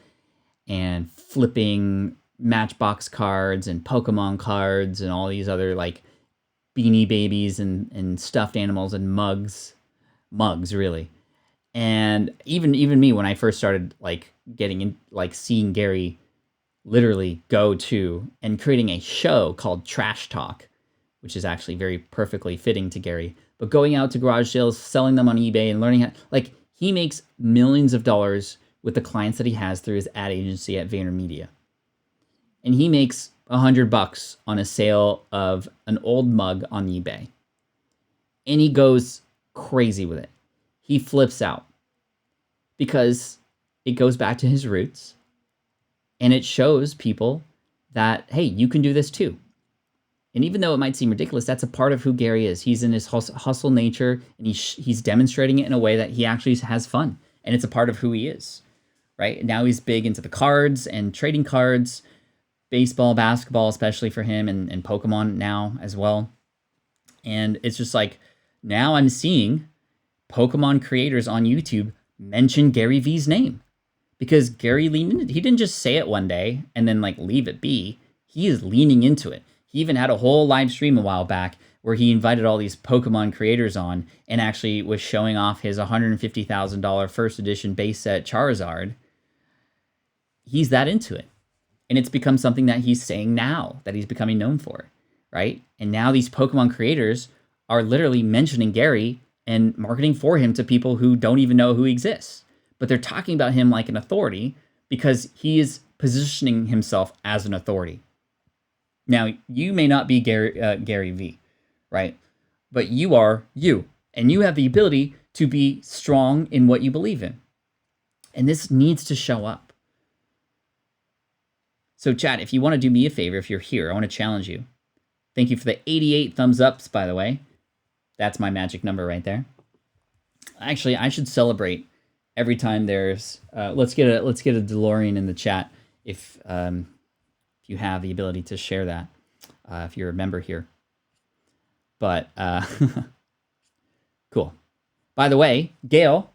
and flipping Matchbox cards and Pokemon cards and all these other like Beanie Babies and stuffed animals and mugs really. And even me, when I first started like getting in, like seeing Gary literally go to and creating a show called Trash Talk, which is actually very perfectly fitting to Gary, but going out to garage sales, selling them on eBay and learning how, like, he makes millions of dollars with the clients that he has through his ad agency at VaynerMedia. And he makes $100 on a sale of an old mug on eBay. And he goes crazy with it. He flips out because it goes back to his roots and it shows people that, hey, you can do this too. And even though it might seem ridiculous, that's a part of who Gary is. He's in his hustle nature, and he's demonstrating it in a way that he actually has fun. And it's a part of who he is, right? And now he's big into the cards and trading cards, baseball, basketball, especially for him, and Pokemon now as well. And it's just like, now I'm seeing Pokemon creators on YouTube mention Gary Vee's name. Because Gary leaned into it. He didn't just say it one day and then like leave it be. He is leaning into it. He even had a whole live stream a while back where he invited all these Pokemon creators on and actually was showing off his $150,000 first edition base set Charizard. He's that into it. And it's become something that he's saying now that he's becoming known for, right? And now these Pokemon creators are literally mentioning Gary and marketing for him to people who don't even know who he exists. But they're talking about him like an authority because he is positioning himself as an authority. Now, you may not be Gary Vee, right? But you are you. And you have the ability to be strong in what you believe in. And this needs to show up. So, chat, if you want to do me a favor, if you're here, I want to challenge you. Thank you for the 88 thumbs ups, by the way. That's my magic number right there. Actually, I should celebrate every time there's let's get a DeLorean in the chat if you have the ability to share that if you're a member here. But cool. By the way, Gail,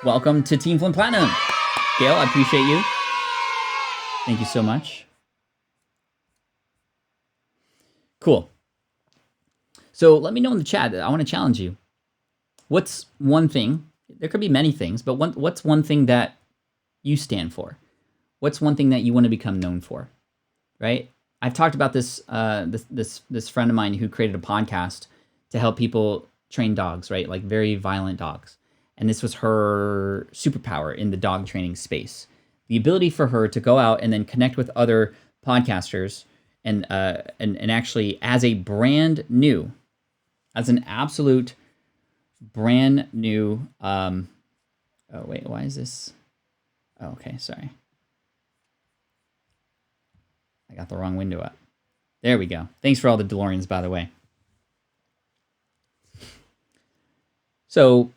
welcome to Team Flynn Platinum. Gail, I appreciate you. Thank you so much. Cool. So let me know in the chat. I want to challenge you. What's one thing? There could be many things, but what's one thing that you stand for? What's one thing that you want to become known for? Right? I've talked about this this friend of mine who created a podcast to help people train dogs, right? Like very violent dogs. And this was her superpower in the dog training space. The ability for her to go out and then connect with other podcasters and actually as a brand new, as an absolute brand new, oh wait, why is this? Oh, okay, sorry. I got the wrong window up. There we go. Thanks for all the DeLoreans, by the way. So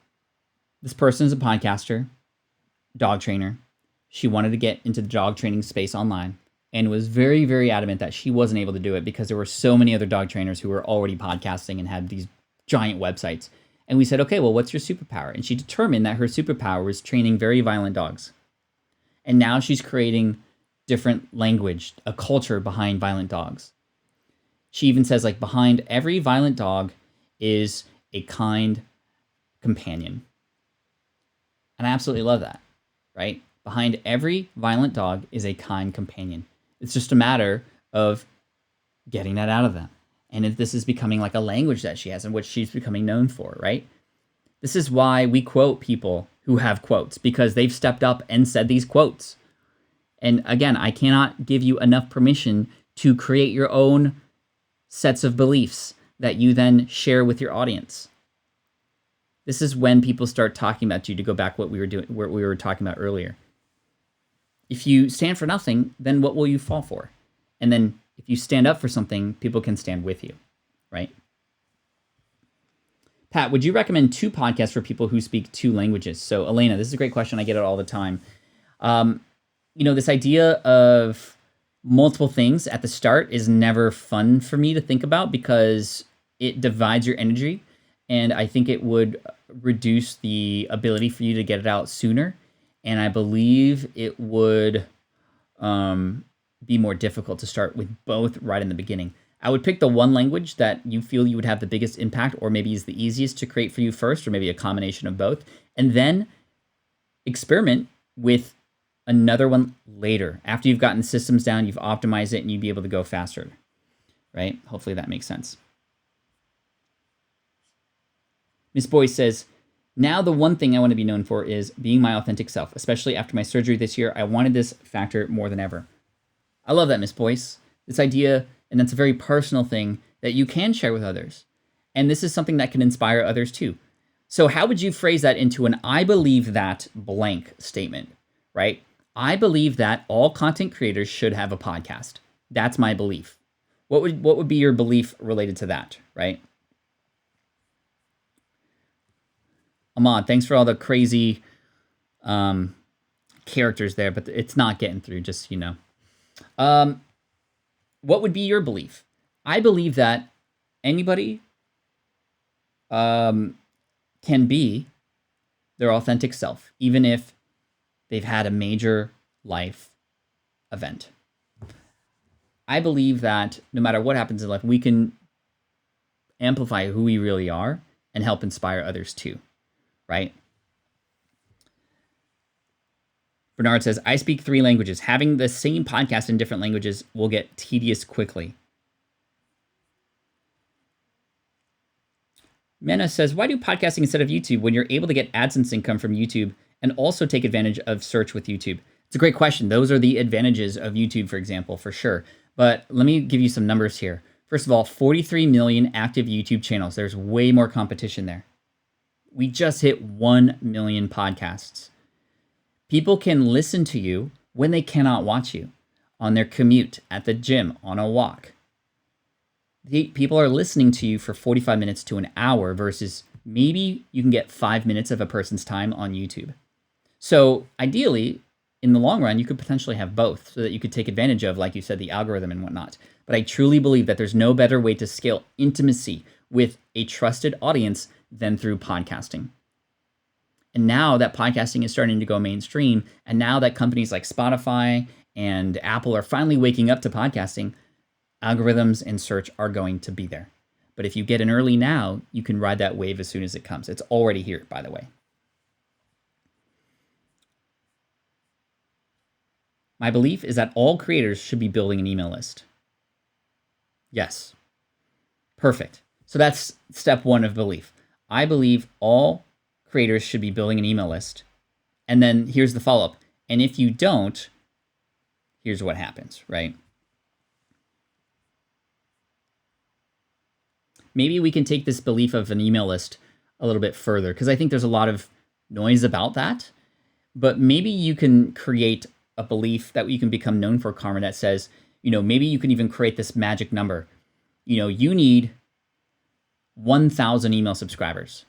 this person is a podcaster, dog trainer. She wanted to get into the dog training space online and was very, very adamant that she wasn't able to do it because there were so many other dog trainers who were already podcasting and had these giant websites. And we said, okay, well, what's your superpower? And she determined that her superpower was training very violent dogs. And now she's creating different language, a culture behind violent dogs. She even says, like, behind every violent dog is a kind companion. And I absolutely love that, right? Behind every violent dog is a kind companion. It's just a matter of getting that out of them. And if this is becoming like a language that she has and what she's becoming known for, right? This is why we quote people who have quotes, because they've stepped up and said these quotes. And again, I cannot give you enough permission to create your own sets of beliefs that you then share with your audience. This is when people start talking about you, to go back what we were talking about earlier. If you stand for nothing, then what will you fall for? And then if you stand up for something, people can stand with you, right? Pat, would you recommend 2 podcasts for people who speak 2 languages? So Elena, this is a great question. I get it all the time. This idea of multiple things at the start is never fun for me to think about, because it divides your energy. And I think it would reduce the ability for you to get it out sooner. And I believe it would be more difficult to start with both right in the beginning. I would pick the one language that you feel you would have the biggest impact, or maybe is the easiest to create for you first, or maybe a combination of both. And then experiment with another one later. After you've gotten systems down, you've optimized it, and you'd be able to go faster, right? Hopefully that makes sense. Miss Boyce says, now the one thing I want to be known for is being my authentic self, especially after my surgery this year. I wanted this factor more than ever. I love that, Miss Boyce. This idea, and that's a very personal thing that you can share with others. And this is something that can inspire others too. So how would you phrase that into an I believe that blank statement, right? I believe that all content creators should have a podcast. That's my belief. What would be your belief related to that, right? Ahmad, thanks for all the crazy characters there, but it's not getting through, just, what would be your belief? I believe that anybody can be their authentic self, even if they've had a major life event. I believe that no matter what happens in life, we can amplify who we really are and help inspire others too. Right? Bernard says, I speak 3 languages. Having the same podcast in different languages will get tedious quickly. Mena says, why do podcasting instead of YouTube when you're able to get AdSense income from YouTube and also take advantage of search with YouTube? It's a great question. Those are the advantages of YouTube, for example, for sure. But let me give you some numbers here. First of all, 43 million active YouTube channels. There's way more competition there. We just hit 1 million podcasts. People can listen to you when they cannot watch you, on their commute, at the gym, on a walk. People are listening to you for 45 minutes to an hour versus maybe you can get 5 minutes of a person's time on YouTube. So ideally, in the long run, you could potentially have both so that you could take advantage of, like you said, the algorithm and whatnot. But I truly believe that there's no better way to scale intimacy with a trusted audience than through podcasting. And now that podcasting is starting to go mainstream, and now that companies like Spotify and Apple are finally waking up to podcasting, algorithms and search are going to be there. But if you get in early now, you can ride that wave as soon as it comes. It's already here, by the way. My belief is that all creators should be building an email list. Yes. Perfect. So that's step 1 of belief. I believe all creators should be building an email list. And then here's the follow-up. And if you don't, here's what happens, right? Maybe we can take this belief of an email list a little bit further, because I think there's a lot of noise about that. But maybe you can create a belief that you can become known for, Karma, that says, maybe you can even create this magic number. You need 1,000 email subscribers.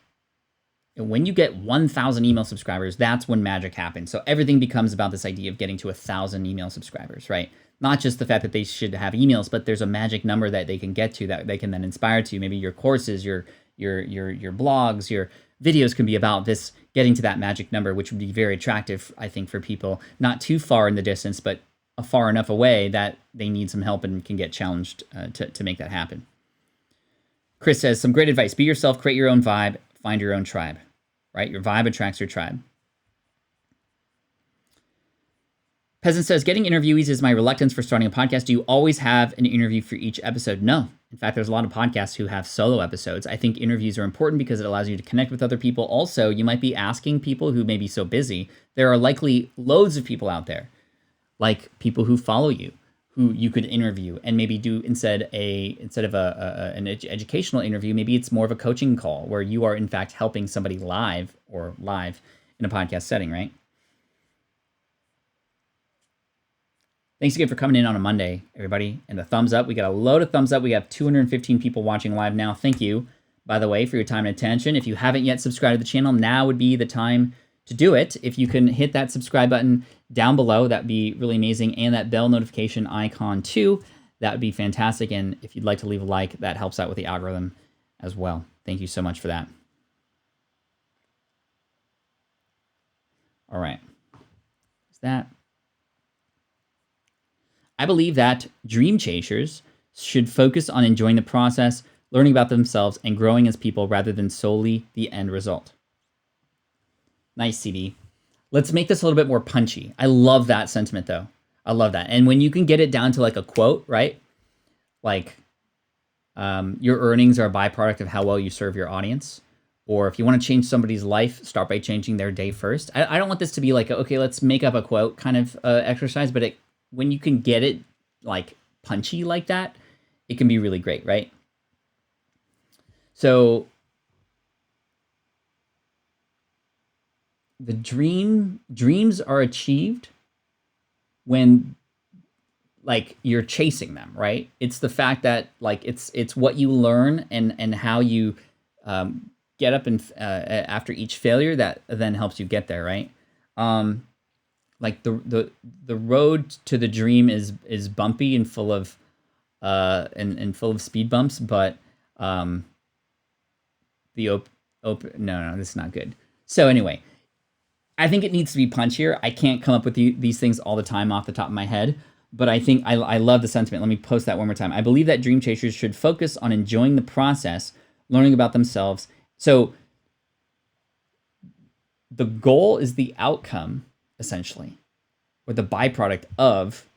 And when you get 1,000 email subscribers, that's when magic happens. So everything becomes about this idea of getting to 1,000 email subscribers, right? Not just the fact that they should have emails, but there's a magic number that they can get to that they can then inspire to. Maybe your courses, your blogs, your videos can be about this, getting to that magic number, which would be very attractive, I think, for people. Not too far in the distance, but far enough away that they need some help and can get challenged to make that happen. Chris says, some great advice. Be yourself, create your own vibe, find your own tribe, right? Your vibe attracts your tribe. Peasant says, getting interviewees is my reluctance for starting a podcast. Do you always have an interview for each episode? No. In fact, there's a lot of podcasts who have solo episodes. I think interviews are important because it allows you to connect with other people. Also, you might be asking people who may be so busy. There are likely loads of people out there, like people who follow you, who you could interview and maybe do instead of an educational interview, maybe it's more of a coaching call where you are in fact helping somebody live in a podcast setting, right? Thanks again for coming in on a Monday, everybody. And the thumbs up. We got a load of thumbs up. We have 215 people watching live now. Thank you, by the way, for your time and attention. If you haven't yet subscribed to the channel, now would be the time to do it. If you can hit that subscribe button down below, that'd be really amazing. And that bell notification icon too, that would be fantastic. And if you'd like to leave a like, that helps out with the algorithm as well. Thank you so much for that. All right. Is that? I believe that dream chasers should focus on enjoying the process, learning about themselves, and growing as people rather than solely the end result. Nice, CD. Let's make this a little bit more punchy. I love that sentiment, though. I love that. And when you can get it down to like a quote, right? Like, your earnings are a byproduct of how well you serve your audience. Or if you want to change somebody's life, start by changing their day first. I don't want this to be like, okay, let's make up a quote kind of exercise, but when you can get it like punchy like that, it can be really great, right? So the dreams are achieved when like you're chasing them, right? It's the fact that like it's what you learn and how you get up and after each failure that then helps you get there, right? Like the road to the dream is bumpy and full of full of speed bumps, but no, this is not good. So anyway, I think it needs to be punchier. I can't come up with these things all the time off the top of my head, but I think I love the sentiment. Let me post that one more time. I believe that dream chasers should focus on enjoying the process, learning about themselves. So the goal is the outcome, essentially, or the byproduct of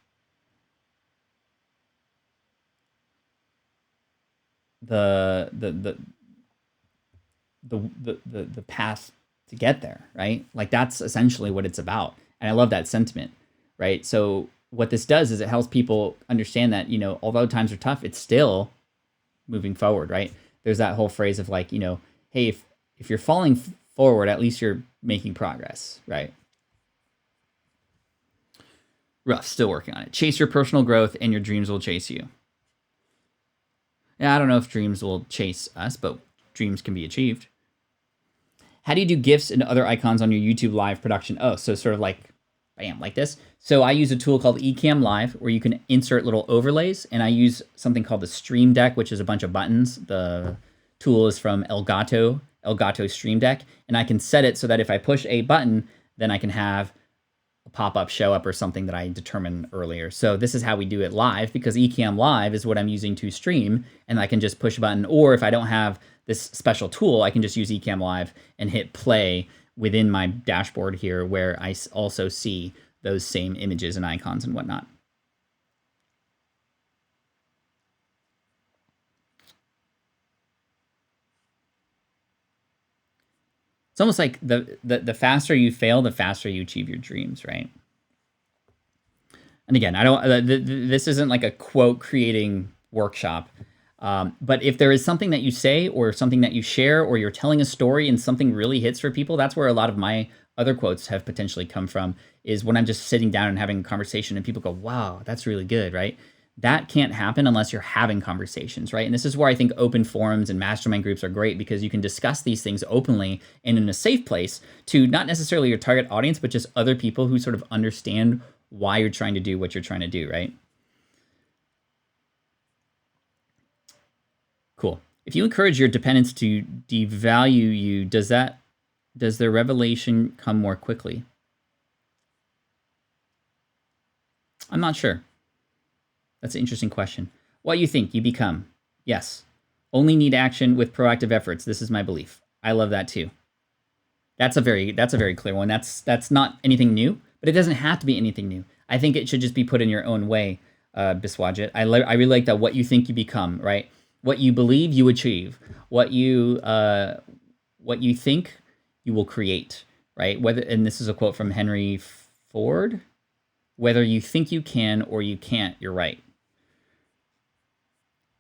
the path to get there, right? Like that's essentially what it's about. And I love that sentiment, right? So what this does is it helps people understand that, you know, although times are tough, it's still moving forward, right? There's that whole phrase of like, you know, hey, if you're falling forward, at least you're making progress, right? Rough, still working on it. Chase your personal growth and your dreams will chase you. Yeah, I don't know if dreams will chase us, but dreams can be achieved. How do you do GIFs and other icons on your YouTube live production? Oh, so sort of like, bam, like this. So I use a tool called Ecamm Live where you can insert little overlays, and I use something called the Stream Deck, which is a bunch of buttons. The tool is from Elgato Stream Deck, and I can set it so that if I push a button, then I can have a pop-up show up or something that I determined earlier. So this is how we do it live, because Ecamm Live is what I'm using to stream, and I can just push a button, or if I don't have this special tool, I can just use Ecamm Live and hit play within my dashboard here, where I also see those same images and icons and whatnot. It's almost like the faster you fail, the faster you achieve your dreams, right? And again, I don't. This isn't like a quote creating workshop, but if there is something that you say or something that you share, or you're telling a story and something really hits for people, that's where a lot of my other quotes have potentially come from. Is when I'm just sitting down and having a conversation and people go, "Wow, that's really good," right? That can't happen unless you're having conversations, right? And this is where I think open forums and mastermind groups are great, because you can discuss these things openly and in a safe place to not necessarily your target audience, but just other people who sort of understand why you're trying to do what you're trying to do, right? Cool. If you encourage your dependents to devalue you, does their revelation come more quickly? I'm not sure. That's an interesting question. What you think, you become. Yes. Only need action with proactive efforts. This is my belief. I love that too. That's a very clear one. That's not anything new, but it doesn't have to be anything new. I think it should just be put in your own way, Biswajit. I really like that. What you think, you become. Right. What you believe, you achieve. What you think, you will create. Right. And this is a quote from Henry Ford. Whether you think you can or you can't, you're right.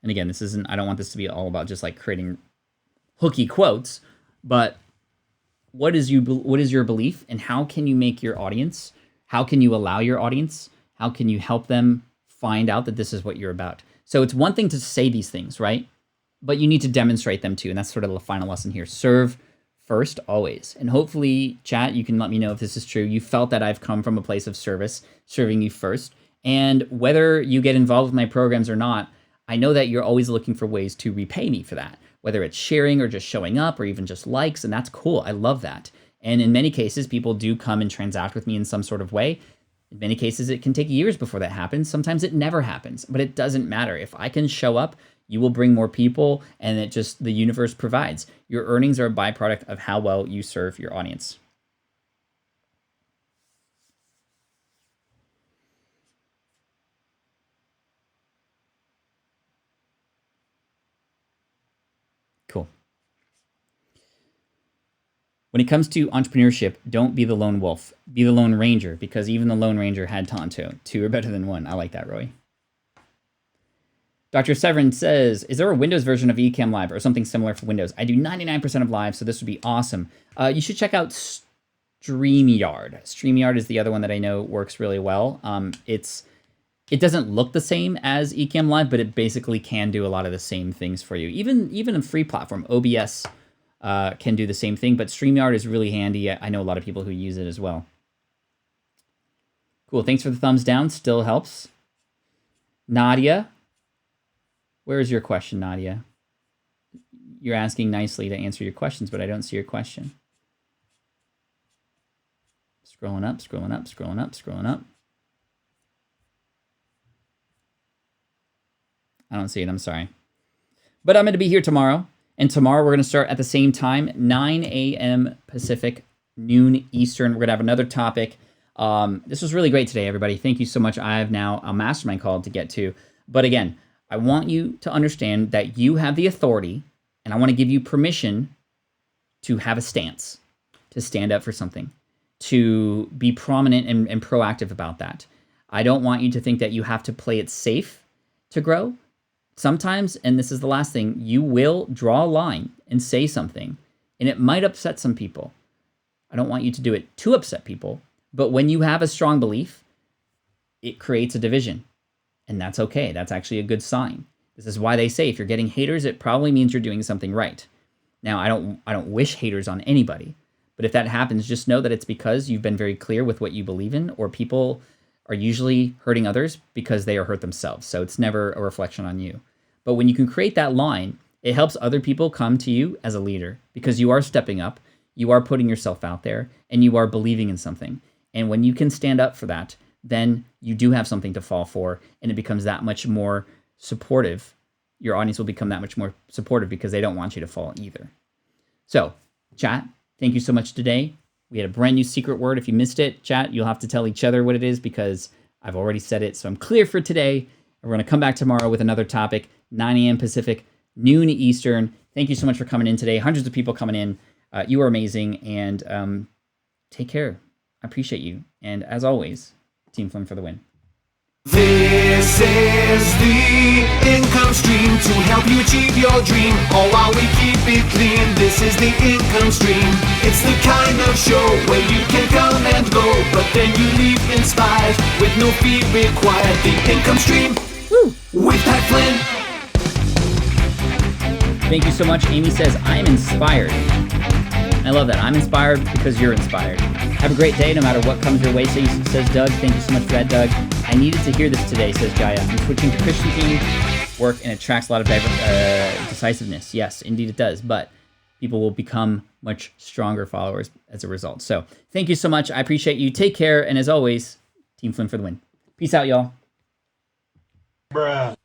And again, I don't want this to be all about just like creating hooky quotes, but what is your belief, and how can you make your audience, how can you allow your audience, how can you help them find out that this is what you're about? So it's one thing to say these things, right? But you need to demonstrate them too. And that's sort of the final lesson here. Serve first, always. And hopefully, chat, you can let me know if this is true. You felt that I've come from a place of service, serving you first. And whether you get involved with my programs or not, I know that you're always looking for ways to repay me for that, whether it's sharing or just showing up or even just likes, and that's cool. I love that. And in many cases, people do come and transact with me in some sort of way. In many cases, it can take years before that happens. Sometimes it never happens, but it doesn't matter. If I can show up, you will bring more people, and the universe provides. Your earnings are a byproduct of how well you serve your audience. Cool. When it comes to entrepreneurship, don't be the lone wolf. Be the lone ranger, because even the lone ranger had Tonto. Two are better than one. I like that, Roy. Dr. Severin says, is there a Windows version of Ecamm Live or something similar for Windows? I do 99% of live, so this would be awesome. You should check out StreamYard. StreamYard is the other one that I know works really well. It doesn't look the same as Ecamm Live, but it basically can do a lot of the same things for you. Even a free platform, OBS, can do the same thing, but StreamYard is really handy. I know a lot of people who use it as well. Cool, thanks for the thumbs down, still helps. Nadia, where is your question, Nadia? You're asking nicely to answer your questions, but I don't see your question. Scrolling up, scrolling up, scrolling up, scrolling up. I don't see it, I'm sorry. But I'm going to be here tomorrow. And tomorrow we're going to start at the same time, 9 a.m. Pacific, noon Eastern. We're going to have another topic. This was really great today, everybody. Thank you so much. I have now a mastermind call to get to. But again, I want you to understand that you have the authority, and I want to give you permission to have a stance, to stand up for something, to be prominent and proactive about that. I don't want you to think that you have to play it safe to grow. Sometimes, and this is the last thing, you will draw a line and say something, and it might upset some people. I don't want you to do it to upset people, but when you have a strong belief, it creates a division, and that's okay. That's actually a good sign. This is why they say if you're getting haters, it probably means you're doing something right. Now, I don't wish haters on anybody, but if that happens, just know that it's because you've been very clear with what you believe in, or people are usually hurting others because they are hurt themselves. So it's never a reflection on you. But when you can create that line, it helps other people come to you as a leader, because you are stepping up, you are putting yourself out there, and you are believing in something. And when you can stand up for that, then you do have something to fall for, and it becomes that much more supportive. Your audience will become that much more supportive because they don't want you to fall either. So, chat, thank you so much today. We had a brand new secret word. If you missed it, chat, you'll have to tell each other what it is because I've already said it. So I'm clear for today. And we're going to come back tomorrow with another topic, 9 a.m. Pacific, noon Eastern. Thank you so much for coming in today. Hundreds of people coming in. You are amazing. And take care. I appreciate you. And as always, Team Flynn for the win. This is the income stream to help you achieve your dream, all while we keep it clean. This is the income stream. It's the kind of show where you can come and go, but then you leave inspired with no fee required. The income stream. Woo. With Pat Flynn. Thank you so much. Amy says, I'm inspired. I love that. I'm inspired because you're inspired. Have a great day no matter what comes your way, says Doug. Thank you so much for that, Doug. I needed to hear this today, says Jaya. I'm switching to Christian team work, and it attracts a lot of decisiveness. Yes, indeed it does. But people will become much stronger followers as a result. So thank you so much. I appreciate you. Take care. And as always, Team Flynn for the win. Peace out, y'all. Bruh.